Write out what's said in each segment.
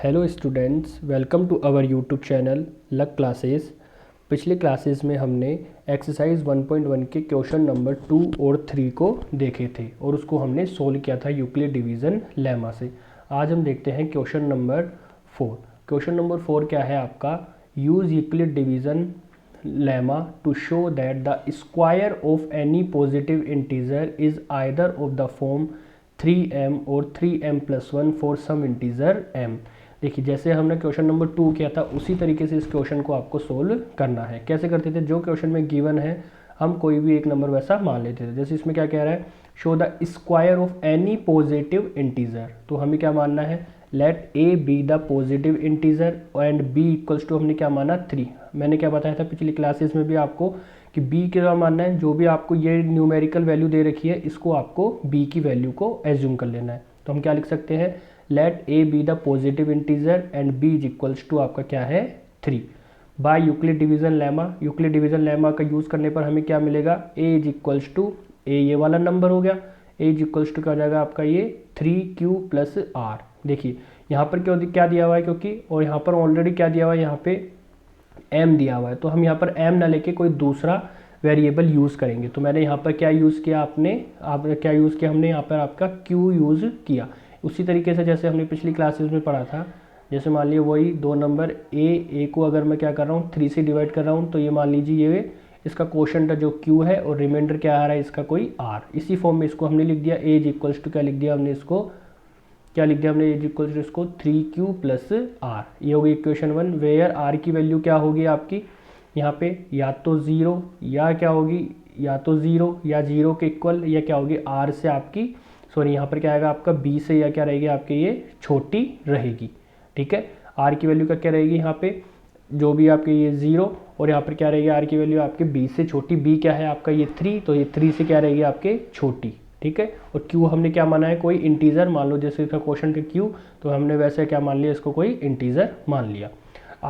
Hello students, welcome to our YouTube channel luck classes. पिछले classes में हमने exercise 1.1 के क्वेश्चन नंबर 2 और 3 को देखे थे और उसको हमने सोल्व किया था यूक्लिड डिवीज़न लेमा से। आज हम देखते हैं क्वेश्चन नंबर 4। क्वेश्चन नंबर 4 क्या है आपका? Use Euclid division lemma to show that the square of any positive integer is either of the form 3m और 3m+1 for some integer m। देखिए, जैसे हमने क्वेश्चन नंबर 2 किया था उसी तरीके से इस क्वेश्चन को आपको सोल्व करना है। कैसे करते थे? जो क्वेश्चन में गिवन है हम कोई भी एक नंबर वैसा मान लेते थे। जैसे इसमें क्या कह रहा है, show the square of any positive integer. तो हमें क्या मानना है, let a be the positive integer and b equals to हमने क्या माना 3। मैंने क्या बताया था पिछली क्लासेस में भी आपको कि बी क्या मानना है, जो भी आपको ये न्यूमेरिकल वैल्यू दे रखी है इसको आपको बी की वैल्यू को एज्यूम कर लेना है। तो हम क्या लिख सकते हैं, let a be the positive integer and b is equals to आपका क्या है 3। By Euclid division lemma, Euclid division lemma का यूज़ करने पर हमें क्या मिलेगा, a is equals to a ये वाला नंबर हो गया, ए इज इक्वल्स टू क्या हो जाएगा आपका ये 3q प्लस आर। देखिए यहाँ पर क्या दिया हुआ है, क्योंकि और यहाँ पर ऑलरेडी क्या दिया हुआ है, यहाँ पे m दिया हुआ है, तो हम यहाँ पर m ना लेके कोई दूसरा वेरिएबल यूज़ करेंगे। तो मैंने यहाँ पर क्या यूज़ किया, आपने क्या यूज़ किया, हमने यहाँ पर आपका q यूज़ किया। उसी तरीके से जैसे हमने पिछली क्लासेस में पढ़ा था, जैसे मान लीजिए वही दो नंबर ए को अगर मैं क्या कर रहा हूँ 3 से डिवाइड कर रहा हूँ, तो ये मान लीजिए ये इसका क्वोशंट जो q है और रिमाइंडर क्या आ रहा है इसका कोई r। इसी फॉर्म में इसको हमने लिख दिया, a इज इक्वल्स टू क्या लिख दिया हमने इसको, क्या लिख दिया हमने, a इज इक्वल्स टू इसको 3q प्लस r। ये होगी इक्वेशन 1, वेयर r की वैल्यू क्या होगी आपकी यहाँ पे, या तो 0 या क्या होगी, या तो 0 या 0 के इक्वल, या क्या होगी r से आपकी सॉरी यहाँ पर क्या आएगा आपका b से या क्या रहेगी आपके ये छोटी रहेगी। ठीक है, r की वैल्यू का क्या रहेगी यहाँ पे, जो भी आपके ये 0 और यहाँ पर क्या रहेगी r की वैल्यू आपके b से छोटी, b क्या है आपका ये 3, तो ये 3 से क्या रहेगी आपके छोटी। ठीक है, और q हमने क्या माना है, कोई इंटीजर मान लो, जैसे इसका क्वेश्चन है q, तो हमने वैसे क्या मान लिया, इसको कोई इंटीजर मान लिया।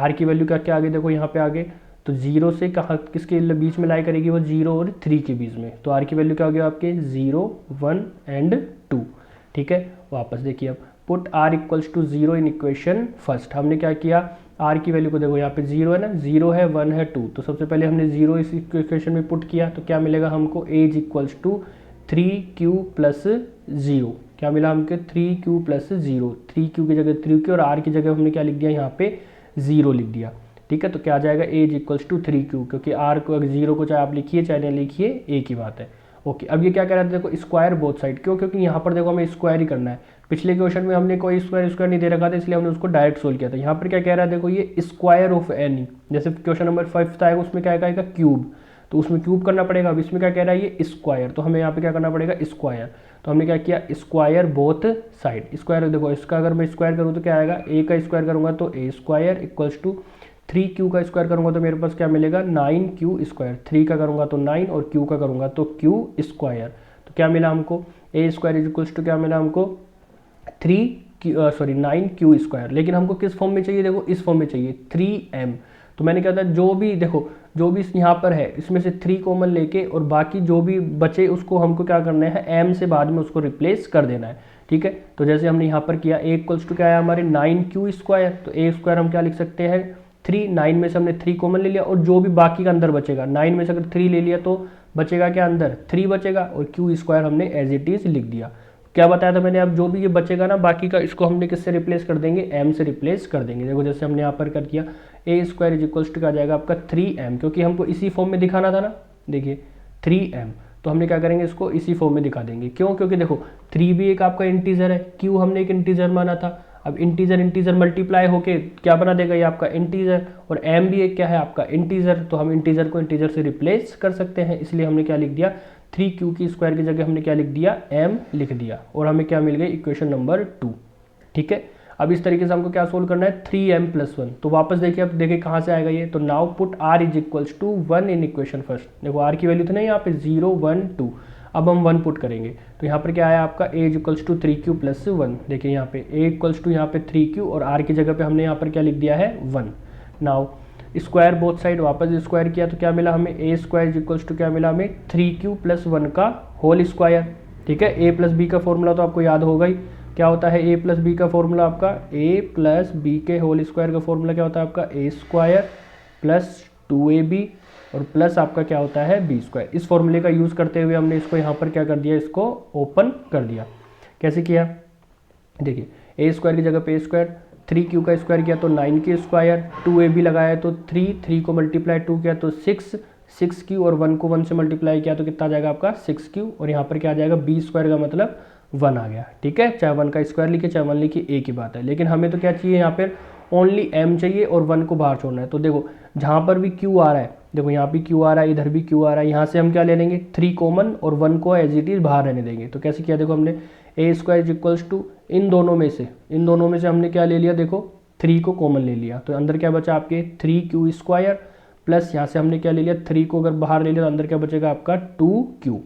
r की वैल्यू का क्या आगे देखो यहाँ पे आगे, तो 0 से कहाँ किसके बीच में लाई करेगी, वो 0 और 3 के बीच में। तो r की वैल्यू क्या हो गया आपके 0, 1 एंड 2। ठीक है, वापस देखिए अब, put r equals to 0 in equation first. हमने क्या किया, r की वैल्यू को देखो यहाँ पे 0 है ना, 0 है, 1 है, 2, तो सबसे पहले हमने 0 इस इक्वेशन में पुट किया, तो क्या मिलेगा हमको, a is equals to 3q plus 0। क्या मिला हमको 3q प्लस 0, 3q की जगह 3q और r की जगह हमने क्या लिख दिया यहाँ पे 0 लिख दिया। ठीक है, तो क्या आ जाएगा, a is equals to 3q, क्योंकि r को 0 को चाहे आप लिखिए चाहे नहीं लिखिए एक ही बात है। ओके, अब ये क्या कह रहा था, देखो स्क्वायर बोथ साइड, क्यों, क्योंकि यहाँ पर देखो हमें स्क्वायर ही करना है। पिछले क्वेश्चन में हमने कोई स्क्वायर नहीं दे रखा था, इसलिए हमने उसको डायरेक्ट सोल्व किया था। यहाँ पर क्या कह रहा है, देखो ये स्क्वायर ऑफ एनी, जैसे क्वेश्चन नंबर 5 था उसमें क्या आएगा क्यूब, तो उसमें क्यूब करना पड़ेगा। अब इसमें क्या कह रहा है, ये स्क्वायर, तो हमें यहाँ पे क्या करना पड़ेगा स्क्वायर। तो हमने क्या किया, स्क्वायर बोथ साइड। स्क्वायर देखो, इसका अगर मैं स्क्वायर करूँ तो क्या आएगा, ए का स्क्वायर करूँगा तो ए स्क्वायर इक्वल्स टू 3q का स्क्वायर करूँगा तो मेरे पास क्या मिलेगा 9q स्क्वायर, 3 का करूँगा तो 9 और q का करूँगा तो q स्क्वायर। तो क्या मिला हमको, ए स्क्वायर इज इक्वल्स टू क्या मिला हमको 9q स्क्वायर। लेकिन हमको किस फॉर्म में चाहिए, देखो इस फॉर्म में चाहिए 3m। तो मैंने क्या था, जो भी देखो जो भी यहाँ पर है इसमें से 3 कॉमन लेके और बाकी जो भी बचे उसको हमको क्या करना है, m से बाद में उसको रिप्लेस कर देना है। ठीक है, तो जैसे हमने यहाँ पर किया, a इक्वल्स टू क्या है हमारे 9q स्क्वायर, तो a स्क्वायर हम क्या लिख सकते हैं 3, 9 में से हमने 3 कॉमन ले लिया और जो भी बाकी का अंदर बचेगा, 9 में से अगर 3 ले लिया तो बचेगा क्या अंदर 3 बचेगा, और q स्क्वायर हमने एज इट इज लिख दिया। क्या बताया था मैंने, अब जो भी ये बचेगा ना बाकी का, इसको हमने किससे रिप्लेस कर देंगे, m से रिप्लेस कर देंगे। देखो जैसे हमने यहाँ पर कर दिया, a square is equals to क्या जाएगा आपका 3m, क्योंकि हमको इसी फॉर्म में दिखाना था ना, देखिए 3m, तो हमने क्या करेंगे इसको इसी फॉर्म में दिखा देंगे। क्यों, क्योंकि देखो 3 भी एक आपका इंटीजर है, q हमने एक इंटीजर माना था। अब इंटीजर मल्टीप्लाई होके क्या बना देगा ये आपका इंटीजर, और m भी एक क्या है आपका इंटीजर, तो हम इंटीजर को इंटीजर से रिप्लेस कर सकते हैं। इसलिए हमने क्या लिख दिया 3q की स्क्वायर की जगह हमने क्या लिख दिया m लिख दिया, और हमें क्या मिल गई इक्वेशन नंबर 2। ठीक है, अब इस तरीके से हमको क्या सोल्व करना है 3m+1। तो वापस देखिए, अब देखिए कहाँ से आएगा ये, तो now put r is equals to 1 in equation first. देखो r की वैल्यू थी ना यहाँ पे 0, 1, 2, अब हम 1 पुट करेंगे, तो यहाँ पर क्या आया आपका a is equals to 3q plus 1। देखिए यहाँ पे a इक्वल्स टू यहाँ पे 3q और r की जगह पे हमने यहाँ पर क्या लिख दिया है 1। नाउ स्क्वायर बोथ साइड, वापस स्क्वायर किया तो क्या मिला हमें, a square is equals to क्या मिला हमें 3q प्लस 1 का होल स्क्वायर। ठीक है, a प्लस बी का फॉर्मूला तो आपको याद होगा ही, क्या होता है ए प्लस बी का फॉर्मूला आपका, ए प्लस बी के होल स्क्वायर का फॉर्मूला क्या होता है आपका, ए स्क्वायर प्लस 2ab और प्लस आपका क्या होता है बी स्क्वायर। इस फॉर्मूले का यूज़ करते हुए हमने इसको यहाँ पर क्या कर दिया, इसको ओपन कर दिया। कैसे किया, देखिए ए स्क्वायर की जगह पे ए स्क्वायर, 3q का स्क्वायर किया तो 9k स्क्वायर, 2ab लगाया तो 3 को मल्टीप्लाई 2 किया तो 6q और 1 को 1 से मल्टीप्लाई किया तो कितना आ जाएगा आपका 6q और यहाँ पर क्या आ जाएगा बी स्क्वायर का मतलब 1 आ गया। ठीक है, चाहे 1 का स्क्वायर लिखिए चाहे 1 लिखिए एक ही बात है, लेकिन हमें तो क्या चाहिए यहाँ पर ओनली m चाहिए और 1 को बाहर छोड़ना है। तो देखो जहाँ पर भी q आ रहा है, देखो यहाँ भी q आ रहा है, इधर भी q आ रहा है, यहाँ से हम क्या ले लेंगे 3 कॉमन और 1 को एज इट इज बाहर रहने देंगे। तो कैसे किया, देखो हमने ए स्क्वायर इज इक्वल्स टू इन दोनों में से हमने क्या ले लिया, देखो 3 को कॉमन ले लिया तो अंदर क्या बचा आपके 3q स्क्वायर प्लस यहाँ से हमने क्या ले लिया 3 को अगर बाहर ले लिया तो अंदर क्या बचेगा आपका 2q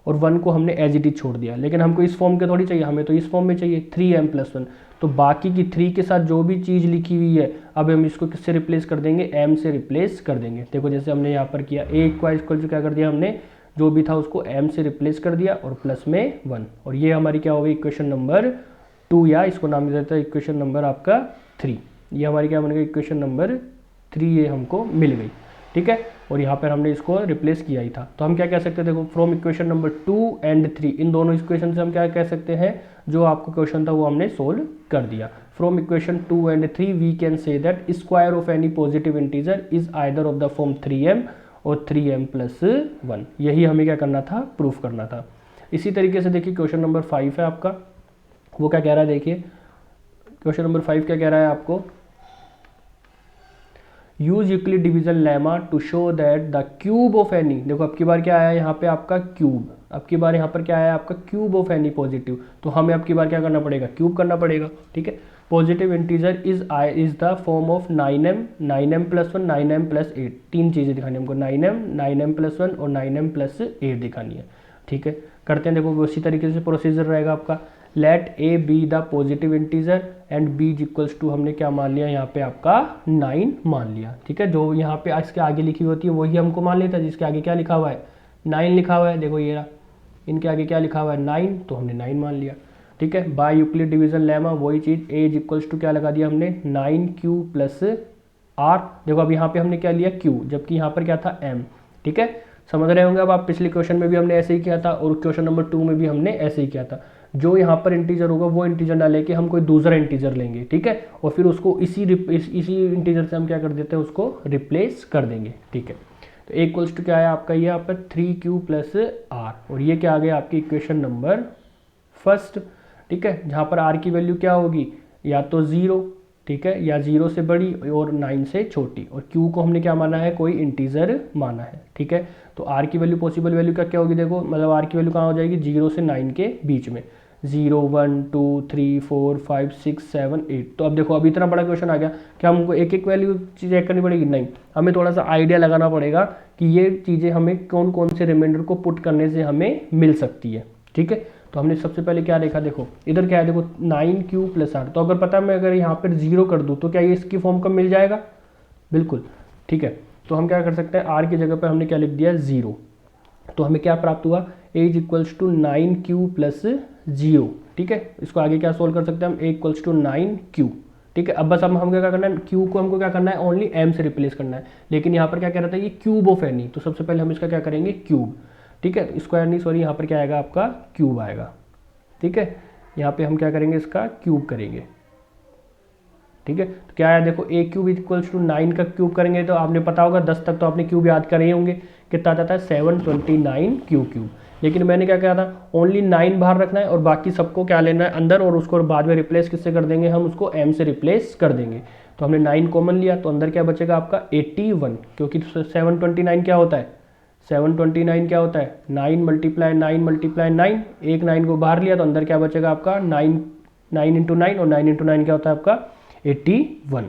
और 1 को हमने एज इट इज छोड़ दिया। लेकिन हमको इस फॉर्म के थोड़ी चाहिए, हमें तो इस फॉर्म में चाहिए 3m+1। तो बाकी की 3 के साथ जो भी चीज़ लिखी हुई है अब हम इसको किससे रिप्लेस कर देंगे, m से रिप्लेस कर देंगे। देखो जैसे हमने यहाँ पर किया a इक्वल टू क्या कर दिया हमने, जो भी था उसको m से रिप्लेस कर दिया और प्लस में 1 और ये हमारी क्या हो गई इक्वेशन नंबर 2 या इसको नाम दे देता है इक्वेशन नंबर आपका 3। ये हमारी क्या बन गई इक्वेशन नंबर 3, ये हमको मिल गई। ठीक है, और यहाँ पर हमने इसको रिप्लेस किया ही था। तो हम क्या कह सकते हैं, देखो फ्रॉम इक्वेशन नंबर 2 एंड 3 इन दोनों इक्वेशन से हम क्या कह सकते हैं, जो आपको क्वेश्चन था वो हमने सोल्व कर दिया। From equation 2 and 3 we can say that square of any positive integer is either of the form 3m और 3m+1। यही हमें क्या करना था, प्रूफ करना था। इसी तरीके से देखिए क्वेश्चन नंबर 5 है आपका, वो क्या कह रहा है, देखिए क्वेश्चन नंबर 5 क्या कह रहा है आपको, use Euclid division lemma to show that the cube of any, देखो अब की बार क्या आया यहाँ पे आपका क्यूब, अब की बार यहाँ पर क्या आया आपका क्यूब ऑफ एनी पॉजिटिव, तो हमें अब की बार क्या करना पड़ेगा, क्यूब करना पड़ेगा। ठीक है, positive integer is the form of 9m, 9m+1, 9m+8, तीन चीज़ें दिखानी है हमको, 9m, 9m+1 और 9m+8 दिखानी है। ठीक है, करते हैं, देखो उसी तरीके से प्रोसीजर रहेगा आपका। Let a be the positive integer and b equals to हमने क्या मान लिया यहाँ पे आपका 9 मान लिया। ठीक है, जो यहाँ पे इसके आगे लिखी होती है वही हमको मान लेता है, जिसके आगे क्या लिखा हुआ है 9 लिखा हुआ है। देखो ये रहा, इनके आगे क्या लिखा हुआ है 9, तो हमने 9 मान लिया। ठीक है, बाय यूक्लिड डिवीजन लेमा वही चीज़, ए इक्वल्स टू क्या लगा दिया हमने 9q + r। देखो अब यहाँ पे हमने क्या लिया q, जबकि यहाँ पर क्या था m। ठीक है, समझ रहे होंगे अब आप, पिछले क्वेश्चन में भी हमने ऐसे ही किया था और क्वेश्चन नंबर 2 में भी हमने ऐसे ही किया था। जो यहाँ पर इंटीजर होगा वो इंटीजर ना लेके हम कोई दूसरा इंटीजर लेंगे। ठीक है, और फिर उसको इसी इंटीजर से हम क्या कर देते हैं, उसको रिप्लेस कर देंगे। ठीक है, तो ए इक्वल्स टू क्या है आपका, ये यहाँ पर 3q + r और ये क्या आ गया आपकी इक्वेशन नंबर फर्स्ट। ठीक है, जहाँ पर r की वैल्यू क्या होगी, या तो 0, ठीक है, या 0 से बड़ी और 9 से छोटी, और q को हमने क्या माना है, कोई इंटीजर माना है। ठीक है, तो r की वैल्यू पॉसिबल वैल्यू क्या क्या होगी, देखो मतलब r की वैल्यू कहाँ हो जाएगी 0 से 9 के बीच में, 0 1 2 3 4 5 6 7 8। तो अब देखो अब इतना बड़ा क्वेश्चन आ गया कि हमको एक एक वैल्यू चेक करनी पड़ेगी, नहीं, हमें थोड़ा सा आइडिया लगाना पड़ेगा कि ये चीज़ें हमें कौन कौन से रिमाइंडर को पुट करने से हमें मिल सकती है। ठीक है, तो हमने सबसे पहले क्या देखा, देखो इधर क्या है, देखो 9q + r, तो अगर पता है मैं अगर यहाँ पर 0 कर दूँ तो क्या ये इसकी फॉर्म का मिल जाएगा, बिल्कुल। ठीक है, तो हम क्या कर सकते हैं, r की जगह पर हमने क्या लिख दिया 0, तो हमें क्या प्राप्त हुआ, a इक्वल्स टू 9q + 0। ठीक है, इसको आगे क्या सोल्व कर सकते हैं हम, a इक्वल्स टू 9q। ठीक है, अब बस हम क्या करना है, q को हमको क्या करना है, ओनली m से रिप्लेस करना है, लेकिन यहाँ पर क्या कह रहा था ये क्यूब ऑफ एनी, तो सबसे पहले हम इसका क्या करेंगे क्यूब। ठीक है, स्क्वायर नहीं सॉरी, यहाँ पर क्या आएगा आपका क्यूब आएगा। ठीक है, यहाँ पे हम क्या करेंगे, इसका क्यूब करेंगे। ठीक है, तो क्या है, देखो a क्यूब इक्वल्स टू 9 का क्यूब करेंगे तो आपने पता होगा 10 तक तो आपने क्यूब याद कर रहे होंगे, कितना आता है 729 क्यूब। लेकिन मैंने क्या कहा था, ओनली 9 बाहर रखना है और बाकी सबको क्या लेना है अंदर, और उसको बाद में रिप्लेस किससे कर देंगे, हम उसको m से रिप्लेस कर देंगे। तो हमने 9 कॉमन लिया तो अंदर क्या बचेगा आपका 81, क्योंकि 729 क्या होता है, 729 क्या होता है 9 × 9 × 9, एक 9 को बाहर लिया तो अंदर क्या बचेगा आपका 9 × 9 और 9 × 9 क्या होता है आपका 81।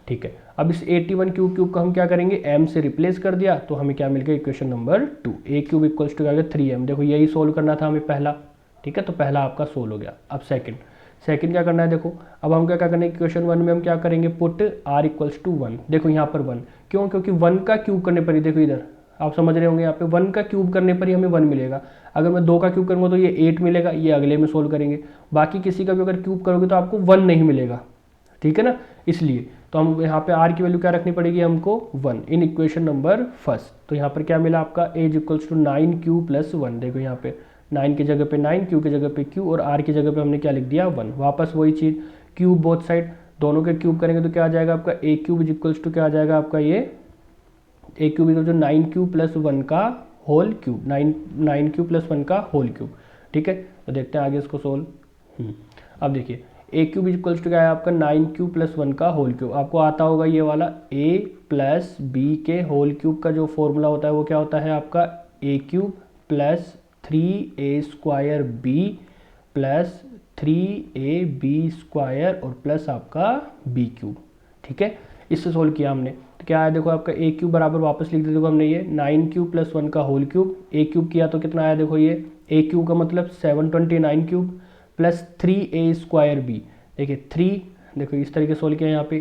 ठीक है, अब इस 81 क्यूब को हम क्या करेंगे, m से रिप्लेस कर दिया तो हमें क्या मिल गया equation number 2, a cube equals to क्या गया 3m। देखो यही सोल्व करना था हमें पहला। ठीक है, तो पहला आपका सोल्व हो गया। अब सेकंड क्या करना है, देखो अब हम क्या करना है, इक्वेशन 1 में हम क्या करेंगे, पुट r इक्वल्स टू 1। देखो यहाँ पर 1 क्यों, क्योंकि 1 का क्यूब करने पर ही देखो इधर आप समझ रहे होंगे यहाँ पे 1 का क्यूब करने पर ही हमें 1 मिलेगा। अगर मैं 2 का क्यूब करूँगा तो ये 8 मिलेगा, ये अगले में सोल्व करेंगे। बाकी किसी का भी अगर क्यूब करोगे तो आपको 1 नहीं मिलेगा, ठीक है ना। इसलिए तो हम यहाँ पे r की वैल्यू क्या रखनी पड़ेगी हमको 1 इन इक्वेशन नंबर फर्स्ट। तो यहाँ पर क्या मिला आपका a equals to 9q plus 1। देखो यहाँ पे 9 की जगह पे 9, q की जगह पे q और r की जगह पे हमने क्या लिख दिया 1। वापस वही चीज़, क्यूब बोथ साइड, दोनों के क्यूब करेंगे तो क्या आ जाएगा आपका a क्यूब इक्वल्स टू क्या आ जाएगा आपका ये a cube equal to 9q plus 1 का होल क्यूब, 9q प्लस 1 का होल क्यूब, ठीक है। तो देखते हैं आगे इसको सोल्व। अब देखिए ए क्यूब इक्वल्स टू क्या है आपका 9q प्लस 1 का होल क्यूब। आपको आता होगा ये वाला a प्लस बी के होल क्यूब का जो फॉर्मूला होता है वो क्या होता है आपका a cube plus 3a square b plus 3ab square और प्लस आपका b क्यूब, ठीक है। इससे सोल्व किया हमने तो क्या आया देखो आपका a क्यूब बराबर वापस लिख दिया देखो हमने ये 9q प्लस 1 का होल क्यूब। a क्यूब किया तो कितना आया देखो ये a क्यूब का मतलब 729 cube plus 3a square B. देखिए 3 देखो इस तरीके से सोल्व किया यहाँ पे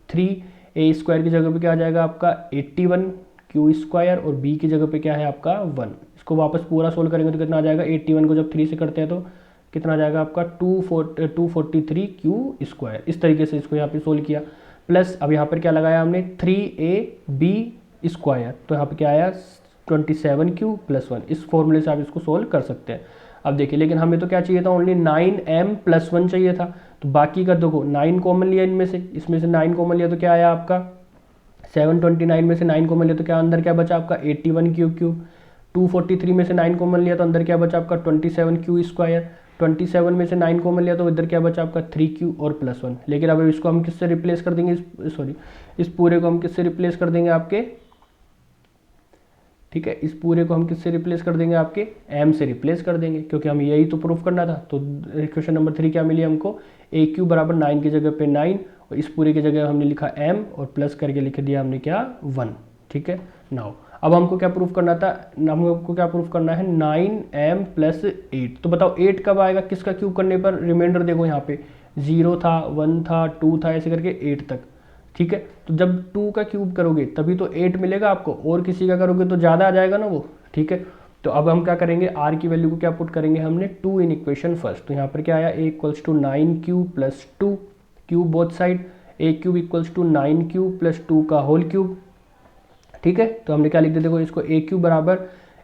3a स्क्वायर की जगह पे क्या आ जाएगा आपका 81 क्यू स्क्वायर और b की जगह पे क्या है आपका 1। इसको वापस पूरा सोल्व करेंगे तो कितना आ जाएगा 81 को जब 3 से करते हैं तो कितना आ जाएगा आपका 243 क्यू स्क्वायर। इस तरीके से इसको यहाँ पे सोल्व किया। प्लस अब यहाँ पर क्या लगाया हमने 3ab स्क्वायर, तो यहाँ पे क्या आया 27q प्लस 1। इस फॉर्मूले से आप इसको सोल्व कर सकते हैं। अब देखिए लेकिन हमें तो क्या चाहिए था ओनली 9m प्लस 1 चाहिए था, तो बाकी का देखो 9 कॉमन लिया इनमें से, इसमें से 9 कॉमन लिया तो क्या आया आपका 729 में से 9 कॉमन लिया तो क्या अंदर क्या बचा आपका 81 क्यूब क्यूब। 243 में से 9 कॉमन लिया तो अंदर क्या बचा आपका 27q स्क्वायर। 27 में से 9 कॉमन लिया तो इधर क्या बचा आपका 3q और प्लस 1। लेकिन अब इसको हम किससे रिप्लेस कर देंगे, इस पूरे को हम किससे रिप्लेस कर देंगे आपके, ठीक है, इस पूरे को हम किससे रिप्लेस कर देंगे आपके m से रिप्लेस कर देंगे, क्योंकि हम यही तो प्रूफ करना था। तो इक्वेशन नंबर 3 क्या मिली हमको a क्यूब बराबर 9 की जगह पे 9 और इस पूरे की जगह हमने लिखा m और प्लस करके लिख दिया हमने क्या 1, ठीक है। नाउ अब हमको क्या प्रूफ करना था, हमको क्या प्रूफ करना है 9m प्लस 8। तो बताओ 8 कब आएगा, किसका क्यूब करने पर। रिमाइंडर देखो यहाँ पे 0 था 1 था 2 था ऐसे करके 8 तक, ठीक है। तो जब 2 का क्यूब करोगे तभी तो 8 मिलेगा आपको, और किसी का करोगे तो ज़्यादा आ जाएगा ना वो, ठीक है। तो अब हम क्या करेंगे r की वैल्यू को क्या पुट करेंगे हमने 2 इन इक्वेशन फर्स्ट। तो यहाँ पर क्या आया a equals to 9q plus 2 cube both side, a cube equals to 9q plus 2 का होल क्यूब, ठीक है। तो हमने क्या लिख दिया देखो इसको a क्यूब बराबर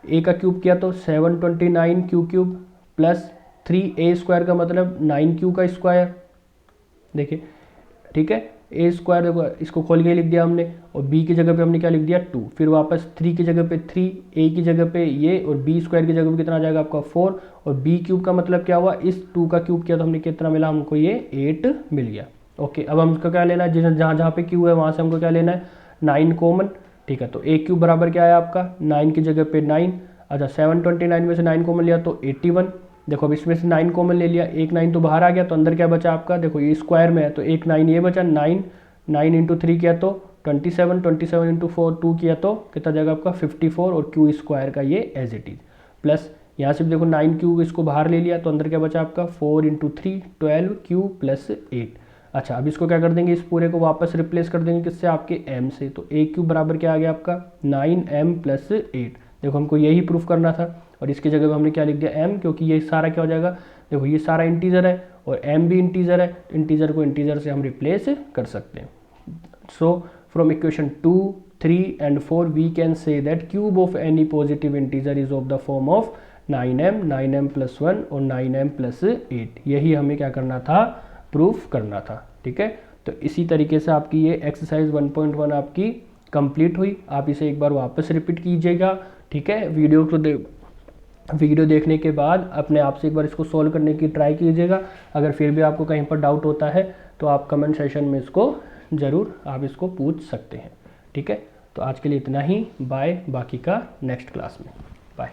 a का क्यूब किया तो 729 Q cube plus 3a square का मतलब 9q का स्क्वायर, देखिए, ठीक है। a स्क्वायर देखो इसको खोल के लिख दिया हमने और b की जगह पे हमने क्या लिख दिया 2, फिर वापस 3 की जगह पे 3, a की जगह पे ये और b स्क्वायर की जगह पे कितना आ जाएगा आपका 4 और b क्यूब का मतलब क्या हुआ, इस 2 का क्यूब किया तो हमने कितना मिला हमको ये 8 मिल गया। ओके, अब हमको क्या लेना है, जहाँ जहाँ पे क्यू है वहाँ से हमको क्या लेना है 9 कॉमन, ठीक है। तो a क्यूब बराबर क्या है आपका 9 की जगह पे 9, अच्छा 729 में से 9 कॉमन लिया तो 81। देखो अब इसमें से 9 कॉमन ले लिया, एक 9 तो बाहर आ गया तो अंदर क्या बचा आपका, देखो ये स्क्वायर में है तो एक 9 ये बचा, 9 इंटू 3 किया तो 27, 27 इंटू 4 2 किया तो कितना जाएगा आपका 54 और क्यू स्क्वायर का ये एज इट इज प्लस यहाँ से देखो 9 क्यू इसको बाहर ले लिया तो अंदर क्या बचा आपका 4 इंटू 3 12 क्यू प्लस 8। अच्छा अब इसको क्या कर देंगे, इस पूरे को वापस रिप्लेस कर देंगे किससे आपके m से। तो a क्यूब बराबर क्या आ गया आपका 9m प्लस 8। देखो हमको यही प्रूफ करना था और इसकी जगह पे हमने क्या लिख दिया m, क्योंकि ये सारा क्या हो जाएगा, देखो ये सारा इंटीजर है और m भी इंटीजर है, इंटीजर को इंटीजर से हम रिप्लेस कर सकते हैं। So from equation 2, 3 and 4 we can say that cube of any positive integer is of the form of 9m, 9m plus 1 और 9m plus 8। यही हमें क्या करना था, प्रूफ करना था, ठीक है। तो इसी तरीके से आपकी ये एक्सरसाइज 1.1 आपकी कंप्लीट हुई। आप इसे एक बार वापस रिपीट कीजिएगा, ठीक है। वीडियो देखने के बाद अपने आप से एक बार इसको सॉल्व करने की ट्राई कीजिएगा। अगर फिर भी आपको कहीं पर डाउट होता है तो आप कमेंट सेशन में इसको ज़रूर आप इसको पूछ सकते हैं, ठीक है। तो आज के लिए इतना ही, बाय, बाकी का नेक्स्ट क्लास में, बाय।